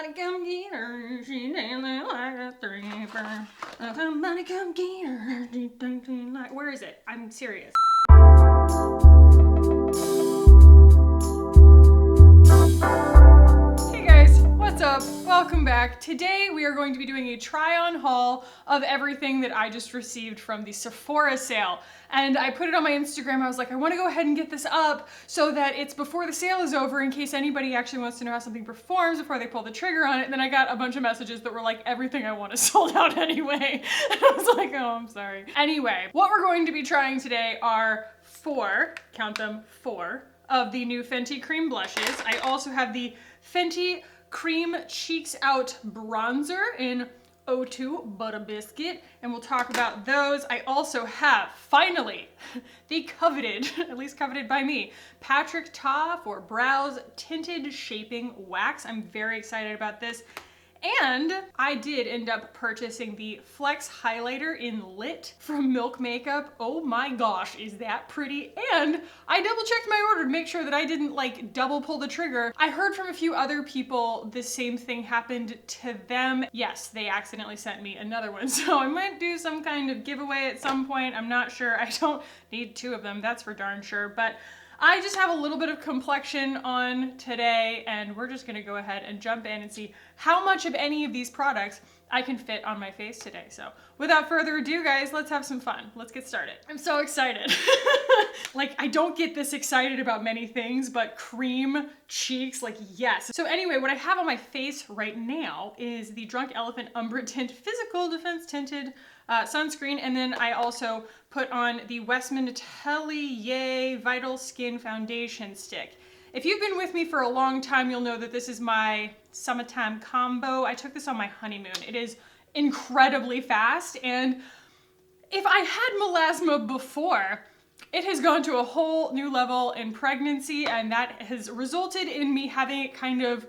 Somebody come get her, she dancing like a stripper. Somebody come get her, she dancing like... Where is it? I'm serious. Hey guys, what's up? Welcome back. Today we are going to be doing a try-on haul of everything that I just received from the Sephora sale. And I put it on my Instagram. I was like, I want to go ahead and get this up so that it's before the sale is over in case anybody actually wants to know how something performs before they pull the trigger on it. And then I got a bunch of messages that were like, everything I want is sold out anyway. And I was like, oh, I'm sorry. Anyway, what we're going to be trying today are four, count them, four, of the new Fenty cream blushes. I also have the Fenty Cream Cheeks Out Bronzer in 02 Butter Biscuit, and we'll talk about those. I also have, finally, the coveted, at least coveted by me, Patrick Ta for Brows Tinted Shaping Wax. I'm very excited about this. And I did end up purchasing the Flex Highlighter in Lit from Milk Makeup. Oh my gosh, is that pretty? And I double checked my order to make sure that I didn't like double pull the trigger. I heard from a few other people the same thing happened to them. Yes, they accidentally sent me another one. So I might do some kind of giveaway at some point. I'm not sure. I don't need two of them, that's for darn sure. But I just have a little bit of complexion on today, and we're just gonna go ahead and jump in and see how much of any of these products I can fit on my face today. So without further ado, guys, let's have some fun. Let's get started. I'm so excited. Like, I don't get this excited about many things, but cream cheeks, like, yes. So anyway, what I have on my face right now is the Drunk Elephant Umbra Tint Physical Defense Tinted sunscreen, and then I also put on the Westman Atelier Vital Skin Foundation Stick. If you've been with me for a long time, you'll know that this is my summertime combo. I took this on my honeymoon. It is incredibly fast, and if I had melasma before, it has gone to a whole new level in pregnancy, and that has resulted in me having it kind of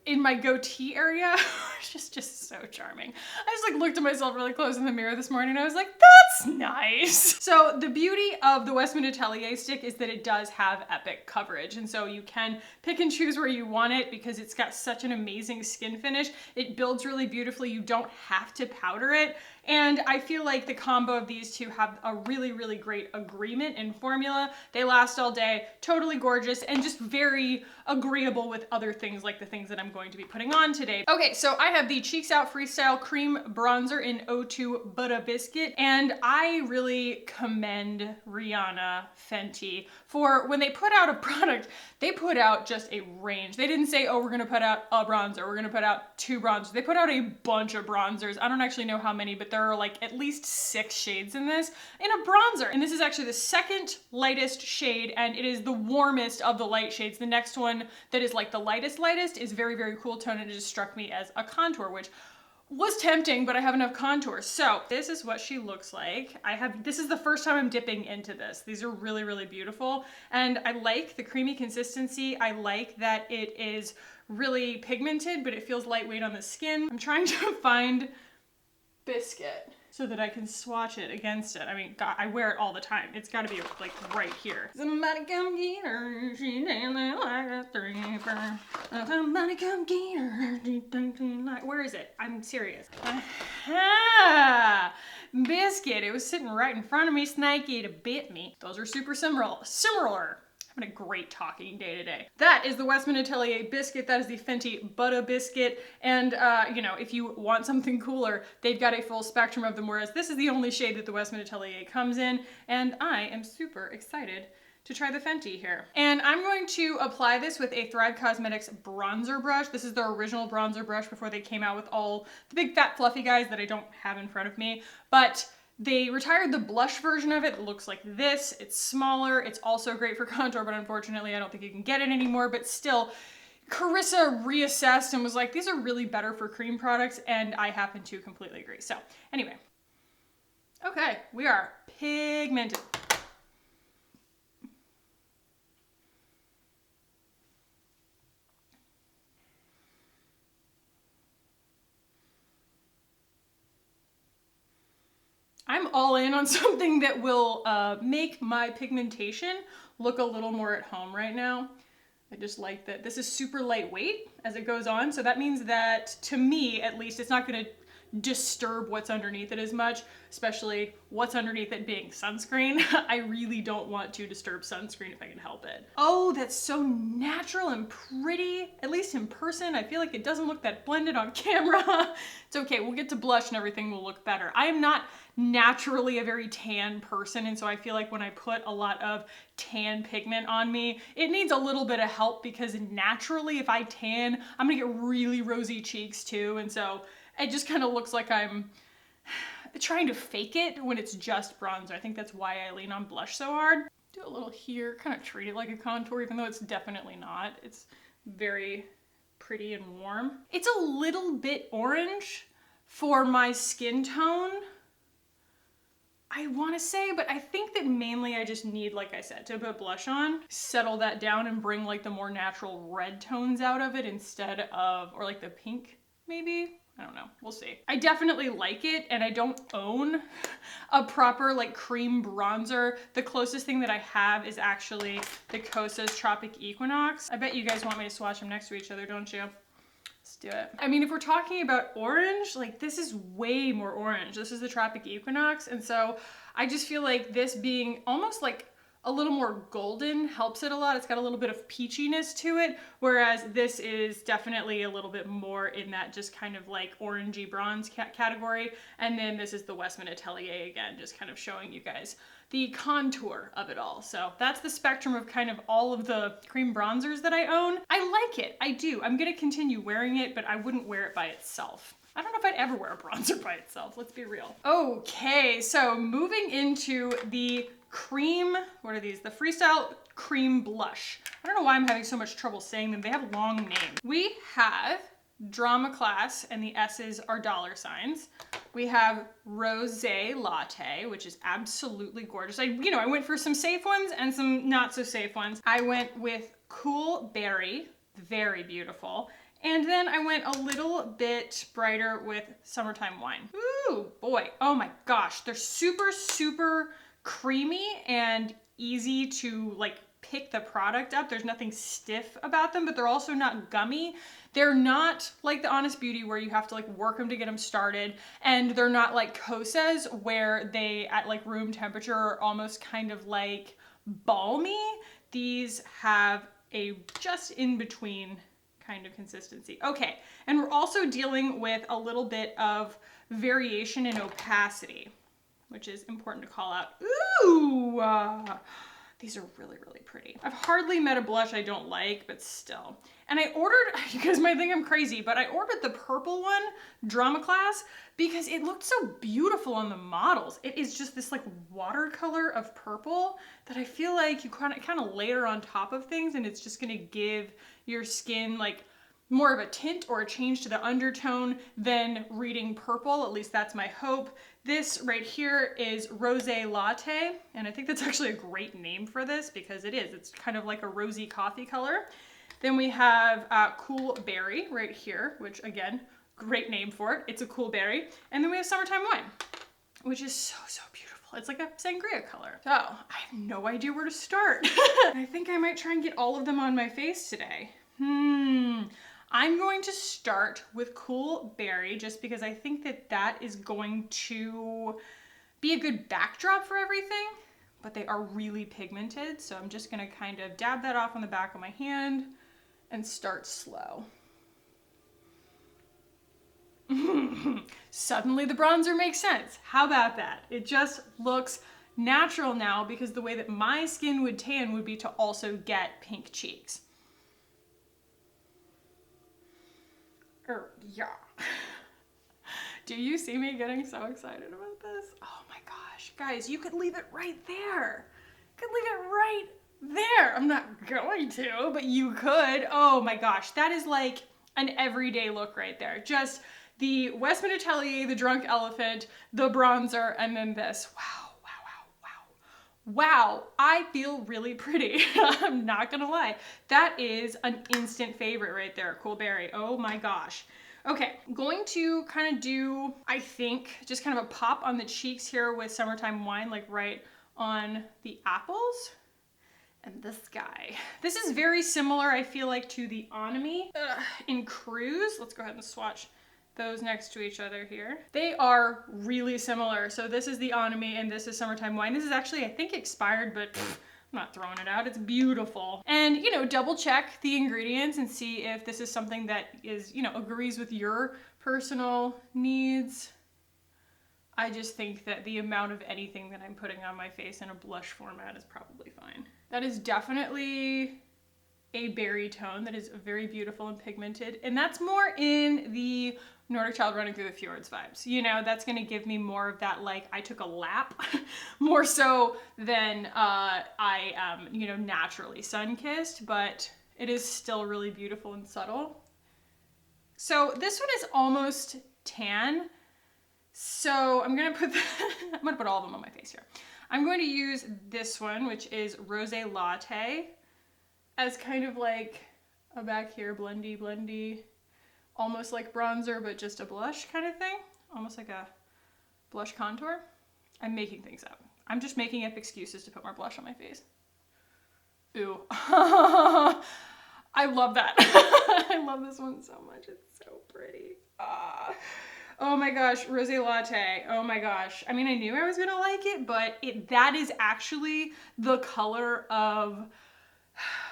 in my goatee area, which is just so charming. I just like looked at myself really close in the mirror this morning and I was like, that's nice. So the beauty of the Westman Atelier stick is that it does have epic coverage. And so you can pick and choose where you want it because it's got such an amazing skin finish. It builds really beautifully. You don't have to powder it. And I feel like the combo of these two have a really, really great agreement in formula. They last all day, totally gorgeous, and just very agreeable with other things like the things that I'm going to be putting on today. Okay, so I have the Cheeks Out Freestyle Cream Bronzer in 02 Butter Biscuit, and I really commend Rihanna Fenty for when they put out a product, they put out just a range. They didn't say, oh, we're gonna put out a bronzer, we're gonna put out two bronzers. They put out a bunch of bronzers. I don't actually know how many, but there are like at least 6 shades in this, in a bronzer. And this is actually the second lightest shade, and it is the warmest of the light shades. The next one that is like the lightest is very, very cool tone, and it just struck me as a contour, which was tempting, but I have enough contour. So this is what she looks like. This is the first time I'm dipping into this. These are really, really beautiful. And I like the creamy consistency. I like that it is really pigmented, but it feels lightweight on the skin. I'm trying to find Biscuit so that I can swatch it against it. I mean, God, I wear it all the time. It's gotta be like right here. Somebody come get her, she dancing like a stripper. Somebody come get her, she dancing like... Where is it? I'm serious. Aha! Biscuit, it was sitting right in front of me, snaky to bit me. Those are super similar. Having a great talking day today. That is the Westman Atelier Biscuit. That is the Fenty Butter Biscuit. And, you know, if you want something cooler, they've got a full spectrum of them, whereas this is the only shade that the Westman Atelier comes in. And I am super excited to try the Fenty here. And I'm going to apply this with a Thrive Cosmetics bronzer brush. This is their original bronzer brush before they came out with all the big fat fluffy guys that I don't have in front of me. But they retired the blush version of it. It looks like this. It's smaller. It's also great for contour, but unfortunately I don't think you can get it anymore. But still, Carissa reassessed and was like, these are really better for cream products, and I happen to completely agree. So anyway, okay, we are pigmented. I'm all in on something that will make my pigmentation look a little more at home right now. I just like that this is super lightweight as it goes on. So that means that, to me at least, it's not gonna disturb what's underneath it as much, especially what's underneath it being sunscreen. I really don't want to disturb sunscreen if I can help it. Oh, that's so natural and pretty, at least in person. I feel like it doesn't look that blended on camera. It's okay, we'll get to blush and everything will look better. I am not naturally a very tan person, and so I feel like when I put a lot of tan pigment on me, it needs a little bit of help, because naturally if I tan, I'm gonna get really rosy cheeks too, and so it just kind of looks like I'm trying to fake it when it's just bronzer. I think that's why I lean on blush so hard. Do a little here, kind of treat it like a contour, even though it's definitely not. It's very pretty and warm. It's a little bit orange for my skin tone, I want to say, but I think that mainly I just need, like I said, to put blush on, settle that down and bring like the more natural red tones out of it instead of, or like the pink maybe. I don't know, we'll see. I definitely like it, and I don't own a proper like cream bronzer. The closest thing that I have is actually the Kosas Tropic Equinox. I bet you guys want me to swatch them next to each other, don't you? Let's do it. I mean, if we're talking about orange, like this is way more orange. This is the Tropic Equinox, and so I just feel like this being almost like a little more golden helps it a lot. It's got a little bit of peachiness to it, whereas this is definitely a little bit more in that just kind of like orangey bronze category. And then this is the Westman Atelier again, just kind of showing you guys the contour of it all. So that's the spectrum of kind of all of the cream bronzers that I own. I like it, I do. I'm gonna continue wearing it, but I wouldn't wear it by itself. I don't know if I'd ever wear a bronzer by itself, let's be real. Okay, so moving into the cream, what are these? The Freestyle Cream Blush. I don't know why I'm having so much trouble saying them. They have long names. We have Drama Class, and the S's are dollar signs. We have Rosé Latte, which is absolutely gorgeous. I went for some safe ones and some not so safe ones. I went with Cool Berry, very beautiful. And then I went a little bit brighter with Summertime Wine. Ooh, boy, oh my gosh. They're super, super creamy and easy to like pick the product up. There's nothing stiff about them, but they're also not gummy. They're not like the Honest Beauty where you have to like work them to get them started. And they're not like Kosas where they at like room temperature are almost kind of like balmy. These have a just in between kind of consistency. Okay, and we're also dealing with a little bit of variation in opacity, which is important to call out. Ooh, these are really, really pretty. I've hardly met a blush I don't like, but still. And I ordered, you guys might think I'm crazy, but I ordered the purple one, Drama Class, because it looked so beautiful on the models. It is just this like watercolor of purple that I feel like you kind of layer on top of things, and it's just gonna give your skin like more of a tint or a change to the undertone than reading purple. At least that's my hope. This right here is Rosé Latte, and I think that's actually a great name for this because it is. It's kind of like a rosy coffee color. Then we have Cool Berry right here, which again, great name for it. It's a cool berry. And then we have Summertime Wine, which is so, so beautiful. It's like a sangria color. So I have no idea where to start. I think I might try and get all of them on my face today. I'm going to start with Cool Berry just because I think that that is going to be a good backdrop for everything, but they are really pigmented. So I'm just gonna kind of dab that off on the back of my hand and start slow. Suddenly the bronzer makes sense. How about that? It just looks natural now because the way that my skin would tan would be to also get pink cheeks. Yeah. Do you see me getting so excited about this? Oh my gosh, guys, you could leave it right there. You could leave it right there. I'm not going to, but you could. Oh my gosh, that is like an everyday look right there. Just the Westman Atelier, the Drunk Elephant, the bronzer, and then this. Wow, wow, wow, wow. Wow, I feel really pretty. I'm not gonna lie. That is an instant favorite right there, Cool Berry. Oh my gosh. Okay, I'm going to kind of do, I think, just kind of a pop on the cheeks here with Summertime Wine, like right on the apples. And this guy. This is very similar, I feel like, to the Onami in Cruise. Let's go ahead and swatch those next to each other here. They are really similar. So this is the Onami and this is Summertime Wine. This is actually, I think, expired, but I'm not throwing it out. It's beautiful. And, you know, double check the ingredients and see if this is something that is, you know, agrees with your personal needs. I just think that the amount of anything that I'm putting on my face in a blush format is probably fine. That is definitely a berry tone that is very beautiful and pigmented. And that's more in the Nordic Child Running Through the Fjords vibes. You know, that's gonna give me more of that, like, I took a lap, more so than I am, you know, naturally sun-kissed, but it is still really beautiful and subtle. So this one is almost tan. So I'm gonna put I'm gonna put all of them on my face here. I'm going to use this one, which is Rosé Latte, as kind of like a back here blendy, almost like bronzer, but just a blush kind of thing. Almost like a blush contour. I'm making things up. I'm just making up excuses to put more blush on my face. Ooh. I love that. I love this one so much. It's so pretty. Oh my gosh, Rosé Latte. Oh my gosh. I mean, I knew I was gonna like it, but that is actually the color of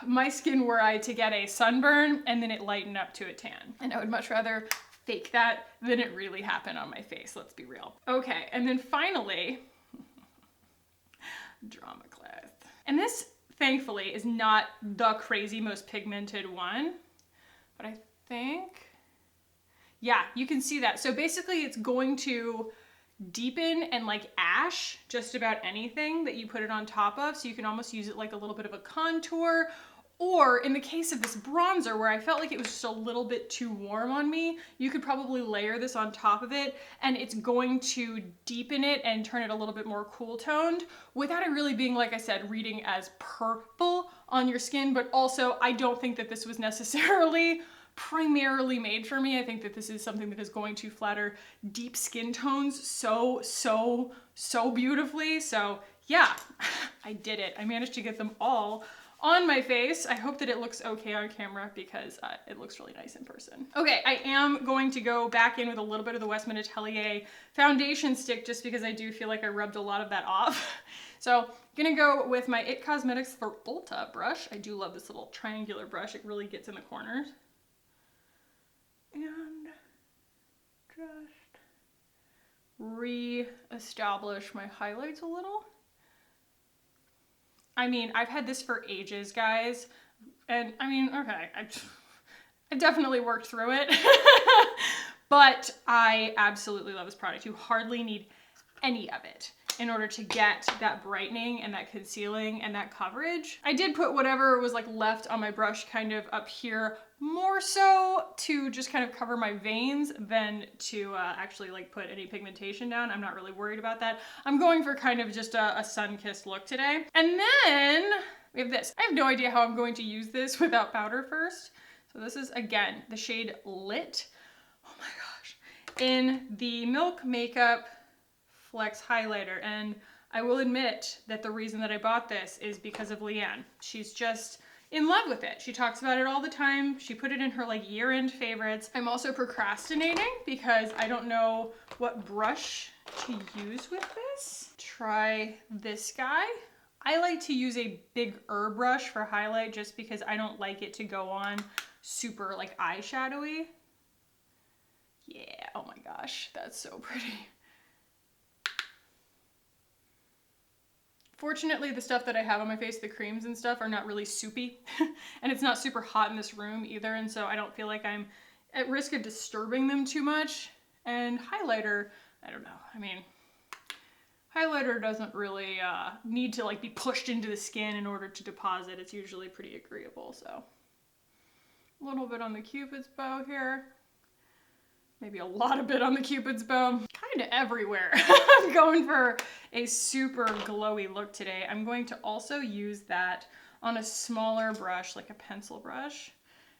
my skin were I to get a sunburn and then it lightened up to a tan. And I would much rather fake that than it really happen on my face, let's be real. Okay, and then finally, Drama Class. And this, thankfully, is not the crazy most pigmented one, but I think, yeah, you can see that. So basically it's going to deepen and like ash just about anything that you put it on top of. So you can almost use it like a little bit of a contour, or in the case of this bronzer where I felt like it was just a little bit too warm on me, you could probably layer this on top of it and it's going to deepen it and turn it a little bit more cool toned without it really being, like I said, reading as purple on your skin. But also I don't think that this was necessarily primarily made for me. I think that this is something that is going to flatter deep skin tones so beautifully. So yeah, I did it. I managed to get them all on my face. I hope that it looks okay on camera because it looks really nice in person. Okay, I am going to go back in with a little bit of the Westman Atelier foundation stick just because I do feel like I rubbed a lot of that off. So I'm gonna go with my IT Cosmetics Volta brush. I do love this little triangular brush. It really gets in the corners. And just re-establish my highlights a little. I mean, I've had this for ages, guys. And I mean, okay, I definitely worked through it. But I absolutely love this product. You hardly need any of it in order to get that brightening and that concealing and that coverage. I did put whatever was like left on my brush kind of up here, more so to just kind of cover my veins than to actually like put any pigmentation down. I'm not really worried about that. I'm going for kind of just a sun-kissed look today. And then we have this. I have no idea how I'm going to use this without powder first. So this is, again, the shade Lit. Oh my gosh. In the Milk Makeup Flex Highlighter. And I will admit that the reason that I bought this is because of Leanne. She's just in love with it. She talks about it all the time. She put it in her like year-end favorites. I'm also procrastinating because I don't know what brush to use with this. Try this guy. I like to use a bigger brush for highlight just because I don't like it to go on super like eyeshadowy. Yeah, oh my gosh, that's so pretty. Fortunately, the stuff that I have on my face, the creams and stuff, are not really soupy. And it's not super hot in this room either, and so I don't feel like I'm at risk of disturbing them too much. And highlighter, I don't know. I mean, highlighter doesn't really need to like be pushed into the skin in order to deposit. It's usually pretty agreeable, so. A little bit on the Cupid's bow here. Maybe a lot of bit on the Cupid's bow. Kind of everywhere. I'm going for a super glowy look today. I'm going to also use that on a smaller brush, like a pencil brush,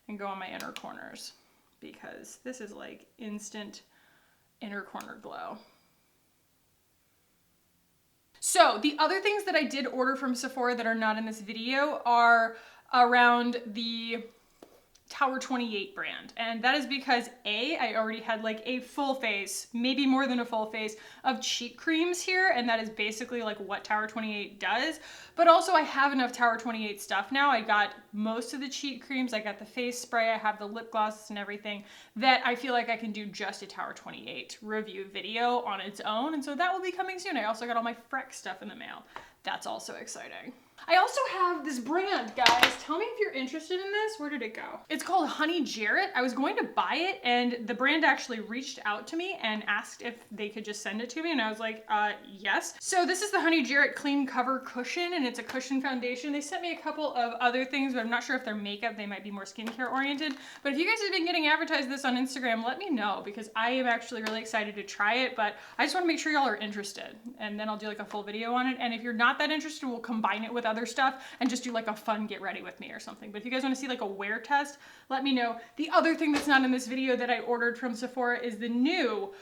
and go on my inner corners because this is like instant inner corner glow. So the other things that I did order from Sephora that are not in this video are around the Tower 28 brand. And that is because I already had like a full face, maybe more than a full face of cheek creams here. And that is basically like what Tower 28 does. But also I have enough Tower 28 stuff now. I got most of the cheek creams. I got the face spray. I have the lip glosses and everything that I feel like I can do just a Tower 28 review video on its own. And so that will be coming soon. I also got all my Freck stuff in the mail. That's also exciting. I also have this brand, guys. Tell me if you're interested in this. Where did it go? It's called Honey Jarrett. I was going to buy it and the brand actually reached out to me and asked if they could just send it to me. And I was like, yes. So this is the Honey Jarrett Clean Cover Cushion and it's a cushion foundation. They sent me a couple of other things, but I'm not sure if they're makeup. They might be more skincare oriented. But if you guys have been getting advertised this on Instagram, let me know because I am actually really excited to try it, but I just want to make sure y'all are interested. And then I'll do like a full video on it. And if you're not that interested, we'll combine it with other stuff and just do like a fun get ready with me or something. But if you guys want to see like a wear test, let me know. The other thing that's not in this video that I ordered from Sephora is the new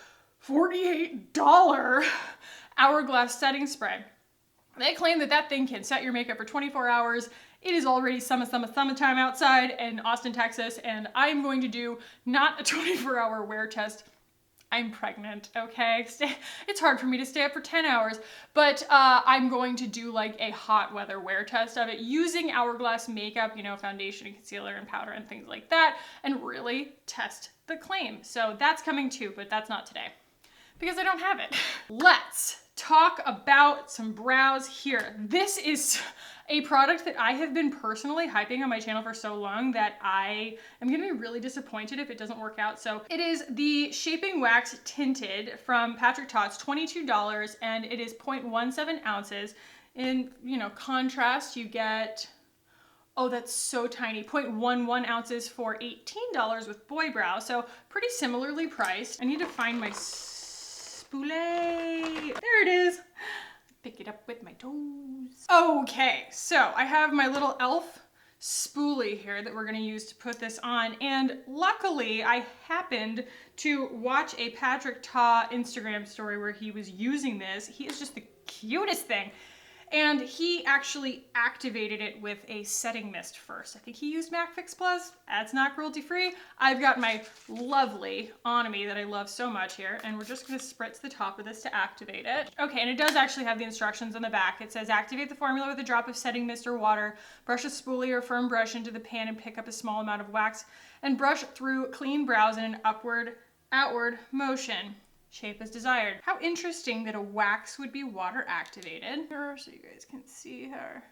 $48 Hourglass setting spray. They claim that that thing can set your makeup for 24 hours. It is already summertime outside in Austin, Texas, and I'm going to do not a 24-hour wear test. I'm pregnant, okay? It's hard for me to stay up for 10 hours, but I'm going to do like a hot weather wear test of it using Hourglass makeup, you know, foundation and concealer and powder and things like that, and really test the claim. So that's coming too, but that's not today because I don't have it. Let's talk about some brows here. This is a product that I have been personally hyping on my channel for so long that I am gonna be really disappointed if it doesn't work out. So it is the Shaping Wax Tinted from Patrick Ta. It's $22 and it is 0.17 ounces. In, you know, contrast, you get, oh, that's so tiny, 0.11 ounces for $18 with Boy Brow. So pretty similarly priced. I need to find my spoolie. There it is. Pick it up with my toes. Okay, so I have my little e.l.f. spoolie here that we're gonna use to put this on. And luckily, I happened to watch a Patrick Ta Instagram story where he was using this. He is just the cutest thing. And he actually activated it with a setting mist first. I think he used MAC Fix Plus. That's not cruelty free. I've got my lovely Onami that I love so much here, and we're just gonna spritz the top of this to activate it. Okay, and it does actually have the instructions on the back. It says activate the formula with a drop of setting mist or water, brush a spoolie or firm brush into the pan and pick up a small amount of wax, and brush through clean brows in an outward motion. Shape as desired. How interesting that a wax would be water activated. Here, so you guys can see her.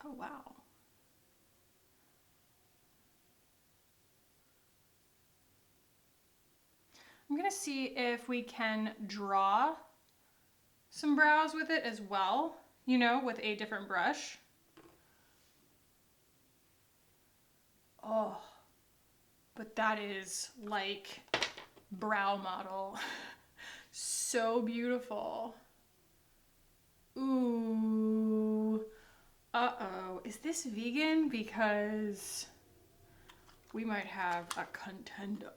Oh, wow. I'm gonna see if we can draw some brows with it as well, you know, with a different brush. Oh, but that is like brow model. So beautiful. Ooh. Uh-oh. Is this vegan? Because we might have a contender.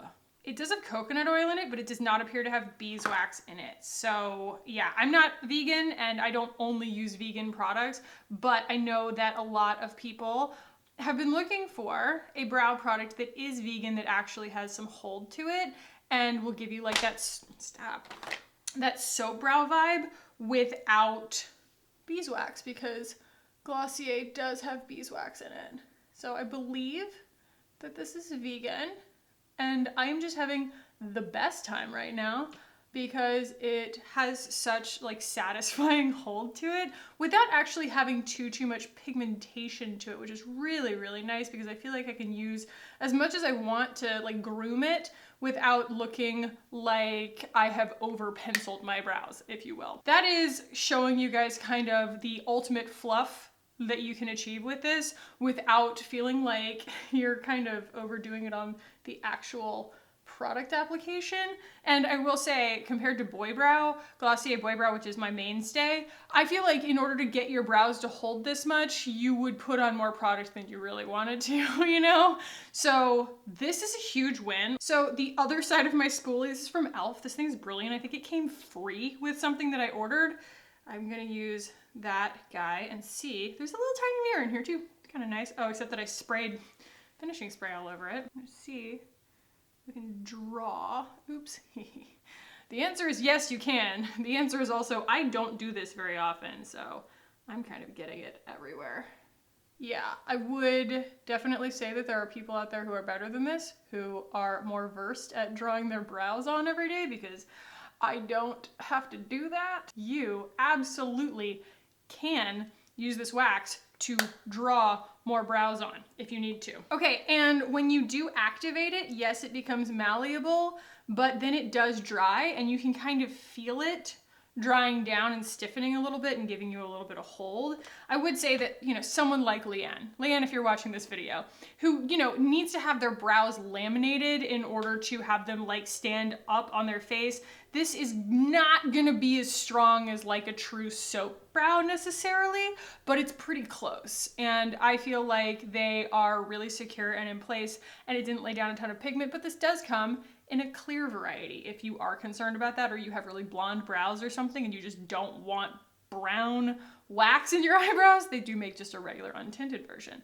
It does have coconut oil in it, but it does not appear to have beeswax in it. So yeah, I'm not vegan and I don't only use vegan products, but I know that a lot of people have been looking for a brow product that is vegan that actually has some hold to it and will give you like that, that soap brow vibe without beeswax, because Glossier does have beeswax in it. So I believe that this is vegan and I am just having the best time right now because it has such like satisfying hold to it without actually having too much pigmentation to it, which is really, really nice because I feel like I can use as much as I want to like groom it without looking like I have over penciled my brows, if you will. That is showing you guys kind of the ultimate fluff that you can achieve with this without feeling like you're kind of overdoing it on the actual product application. And I will say, compared to Boy Brow, Glossier Boy Brow, which is my mainstay, I feel like in order to get your brows to hold this much, you would put on more product than you really wanted to, you know? So this is a huge win. So the other side of my spoolie, this is from e.l.f. This thing's brilliant. I think it came free with something that I ordered. I'm gonna use that guy and see. There's a little tiny mirror in here too. Kind of nice. Oh, except that I sprayed finishing spray all over it. Let's see if we can draw. Oops. The answer is yes, you can. The answer is also I don't do this very often, so I'm kind of getting it everywhere. Yeah, I would definitely say that there are people out there who are better than this, who are more versed at drawing their brows on every day, because I don't have to do that. You absolutely can use this wax to draw more brows on if you need to. Okay, and when you do activate it, yes, it becomes malleable, but then it does dry and you can kind of feel it drying down and stiffening a little bit and giving you a little bit of hold. I would say that, you know, someone like Leanne, if you're watching this video, who, you know, needs to have their brows laminated in order to have them like stand up on their face, this is not gonna be as strong as like a true soap brow necessarily, but it's pretty close. And I feel like they are really secure and in place, and it didn't lay down a ton of pigment, but this does come in a clear variety. If you are concerned about that, or you have really blonde brows or something and you just don't want brown wax in your eyebrows, they do make just a regular untinted version.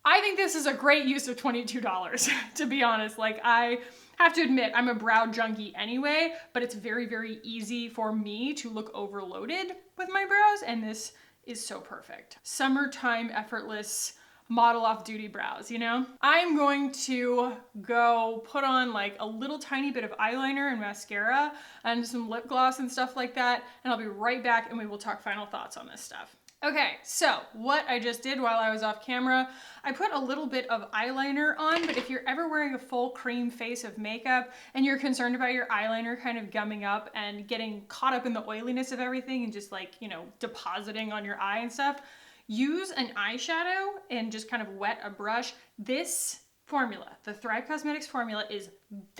I think this is a great use of $22, to be honest. Like, I have to admit, I'm a brow junkie anyway, but it's very, very easy for me to look overloaded with my brows, and this is so perfect. Summertime effortless model off duty brows, you know? I'm going to go put on like a little tiny bit of eyeliner and mascara and some lip gloss and stuff like that, and I'll be right back and we will talk final thoughts on this stuff. Okay, so what I just did while I was off camera, I put a little bit of eyeliner on, but if you're ever wearing a full cream face of makeup and you're concerned about your eyeliner kind of gumming up and getting caught up in the oiliness of everything and just like, you know, depositing on your eye and stuff, use an eyeshadow and just kind of wet a brush. This formula, the Thrive Cosmetics formula, is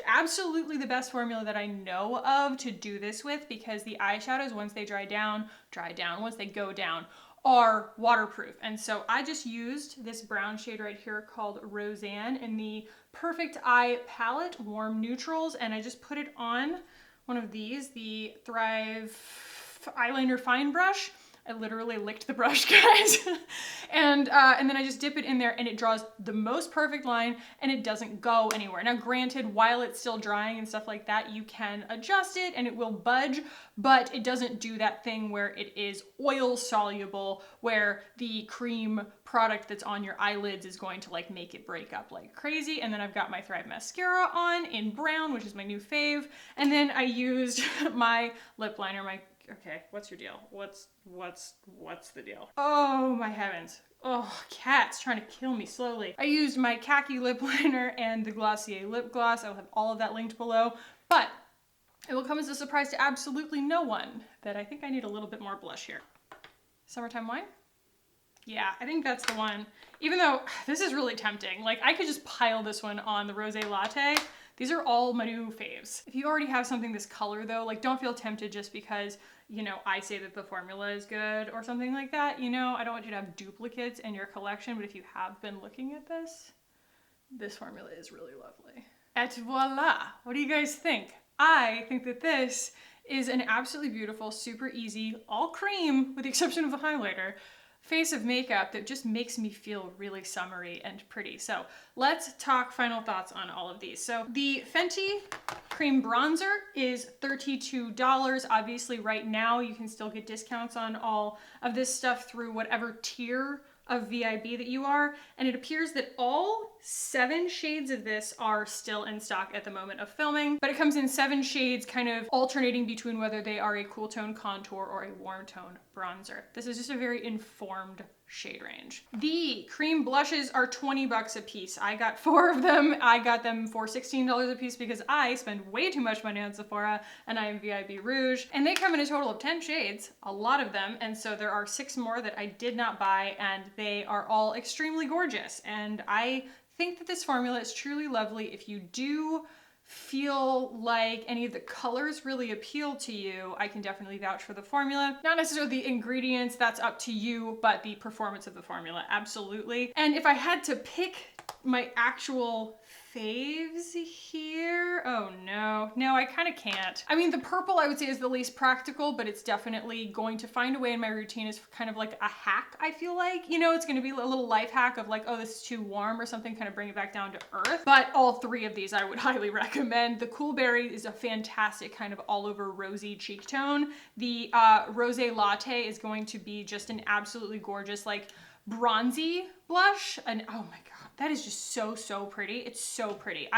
absolutely the best formula that I know of to do this with, because the eyeshadows, once they dry down, once they go down, are waterproof. And so I just used this brown shade right here called Roseanne in the Perfect Eye Palette, Warm Neutrals, and I just put it on one of these, the Thrive Eyeliner Fine Brush. I literally licked the brush, guys. and then I just dip it in there and it draws the most perfect line and it doesn't go anywhere. Now, granted, while it's still drying and stuff like that, you can adjust it and it will budge, but it doesn't do that thing where it is oil soluble, where the cream product that's on your eyelids is going to like make it break up like crazy. And then I've got my Thrive mascara on in brown, which is my new fave. And then I used my lip liner, okay, what's your deal? What's the deal? Oh my heavens. Oh, cat's trying to kill me slowly. I used my khaki lip liner and the Glossier lip gloss. I'll have all of that linked below, but it will come as a surprise to absolutely no one that I think I need a little bit more blush here. Summertime Wine? Yeah, I think that's the one. Even though this is really tempting. Like, I could just pile this one on the Rosé Latte. These are all my new faves. If you already have something this color though, like, don't feel tempted just because, you know, I say that the formula is good or something like that. You know, I don't want you to have duplicates in your collection, but if you have been looking at this formula is really lovely. Et voila! What do you guys think? I think that this is an absolutely beautiful, super easy, all cream with the exception of the highlighter, face of makeup that just makes me feel really summery and pretty. So let's talk final thoughts on all of these. So the Fenty Cream Bronzer is $32. Obviously right now you can still get discounts on all of this stuff through whatever tier of VIB that you are. And it appears that all 7 shades of this are still in stock at the moment of filming, but it comes in 7 shades, kind of alternating between whether they are a cool tone contour or a warm tone bronzer. This is just a very informed shade range. The cream blushes are 20 bucks a piece. I got 4 of them. I got them for $16 a piece because I spend way too much money on Sephora and I am VIB Rouge. And they come in a total of 10 shades, a lot of them. And so there are 6 more that I did not buy, and they are all extremely gorgeous. And I think that this formula is truly lovely. If you do feel like any of the colors really appeal to you, I can definitely vouch for the formula. Not necessarily the ingredients, that's up to you, but the performance of the formula, absolutely. And if I had to pick my actual faves here. Oh no, no, I kind of can't. I mean, the purple I would say is the least practical, but it's definitely going to find a way in my routine as kind of like a hack, I feel like. You know, it's gonna be a little life hack of like, oh, this is too warm or something, kind of bring it back down to earth. But all three of these I would highly recommend. The Cool Berry is a fantastic kind of all over rosy cheek tone. The Rosé Latte is going to be just an absolutely gorgeous, like bronzy blush. And oh my God, that is just so, so pretty. It's so pretty.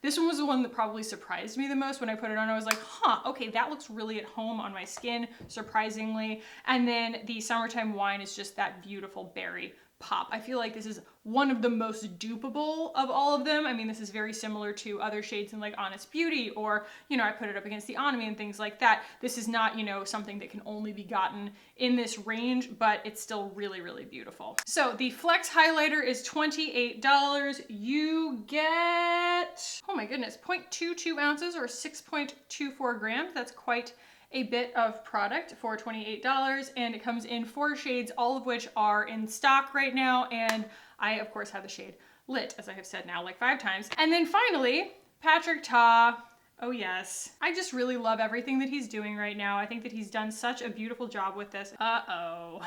This one was the one that probably surprised me the most when I put it on. I was like, huh, okay, that looks really at home on my skin, surprisingly. And then the Summertime Wine is just that beautiful berry pop. I feel like this is one of the most dupeable of all of them. I mean, this is very similar to other shades in like Honest Beauty, or, you know, I put it up against the Onami and things like that. This is not, you know, something that can only be gotten in this range, but it's still really, really beautiful. So the Flex highlighter is $28. You get, oh my goodness, 0.22 ounces or 6.24 grams. That's quite a bit of product for $28, and it comes in 4 shades, all of which are in stock right now. And I, of course, have the shade Lit, as I have said now like 5 times. And then finally, Patrick Ta. Oh yes. I just really love everything that he's doing right now. I think that he's done such a beautiful job with this. Uh-oh.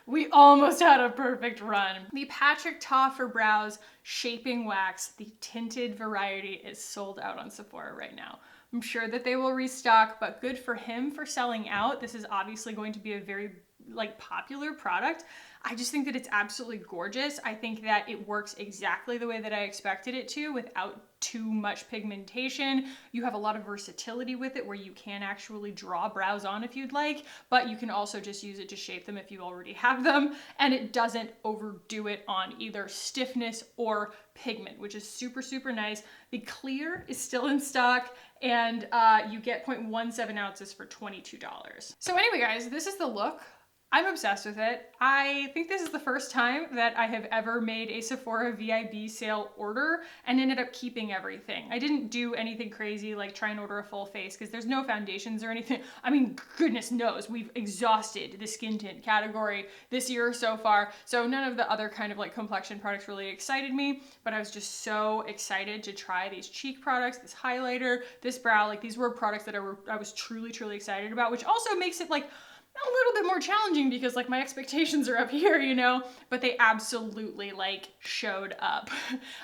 We almost had a perfect run. The Patrick Ta for Brows Shaping Wax, the tinted variety, is sold out on Sephora right now. I'm sure that they will restock, but good for him for selling out. This is obviously going to be a very like popular product. I just think that it's absolutely gorgeous. I think that it works exactly the way that I expected it to without too much pigmentation. You have a lot of versatility with it where you can actually draw brows on if you'd like, but you can also just use it to shape them if you already have them, and it doesn't overdo it on either stiffness or pigment, which is super, super nice. The clear is still in stock, and you get 0.17 ounces for $22. So anyway, guys, this is the look. I'm obsessed with it. I think this is the first time that I have ever made a Sephora VIB sale order and ended up keeping everything. I didn't do anything crazy like try and order a full face because there's no foundations or anything. I mean, goodness knows, we've exhausted the skin tint category this year so far. So none of the other kind of like complexion products really excited me, but I was just so excited to try these cheek products, this highlighter, this brow. Like these were products that I was truly, truly excited about, which also makes it like a little bit more challenging because like my expectations are up here, you know, but they absolutely like showed up.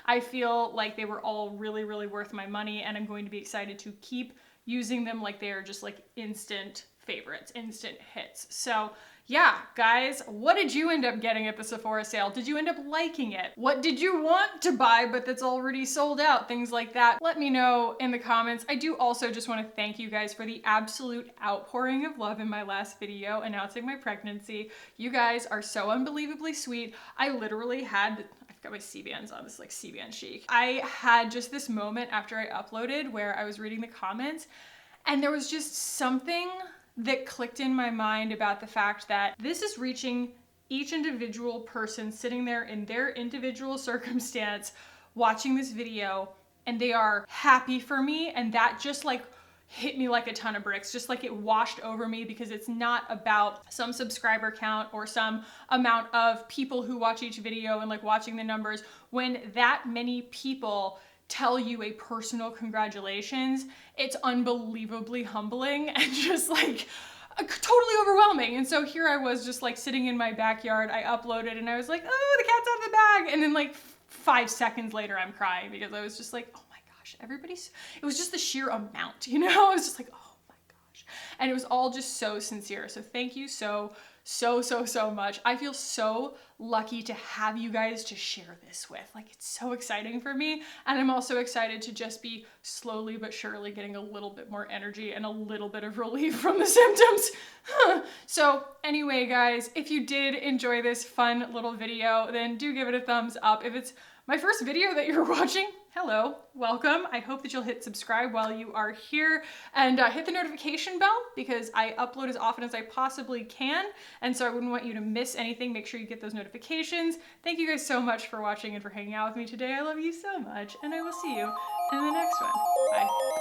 I feel like they were all really, really worth my money, and I'm going to be excited to keep using them like they are just like instant favorites, instant hits. So yeah, guys, what did you end up getting at the Sephora sale? Did you end up liking it? What did you want to buy but that's already sold out? Things like that. Let me know in the comments. I do also just want to thank you guys for the absolute outpouring of love in my last video announcing my pregnancy. You guys are so unbelievably sweet. I literally had, I've got my C-bands on, this like C-band chic. I had just this moment after I uploaded where I was reading the comments and there was just something that clicked in my mind about the fact that this is reaching each individual person sitting there in their individual circumstance watching this video, and they are happy for me, and that just like hit me like a ton of bricks, just like it washed over me, because it's not about some subscriber count or some amount of people who watch each video and like watching the numbers. When that many people tell you a personal congratulations, it's unbelievably humbling and just like totally overwhelming. And so here I was just like sitting in my backyard, I uploaded and I was like, oh, the cat's out of the bag. And then like 5 seconds later, I'm crying because I was just like, oh my gosh, it was just the sheer amount, you know? I was just like, oh my gosh. And it was all just so sincere. So thank you so much. I feel so lucky to have you guys to share this with. Like, it's so exciting for me. And I'm also excited to just be slowly but surely getting a little bit more energy and a little bit of relief from the symptoms. So anyway, guys, if you did enjoy this fun little video, then do give it a thumbs up. If it's my first video that you're watching, hello, welcome. I hope that you'll hit subscribe while you are here, and hit the notification bell because I upload as often as I possibly can, and so I wouldn't want you to miss anything. Make sure you get those notifications. Thank you guys so much for watching and for hanging out with me today. I love you so much, and I will see you in the next one. Bye.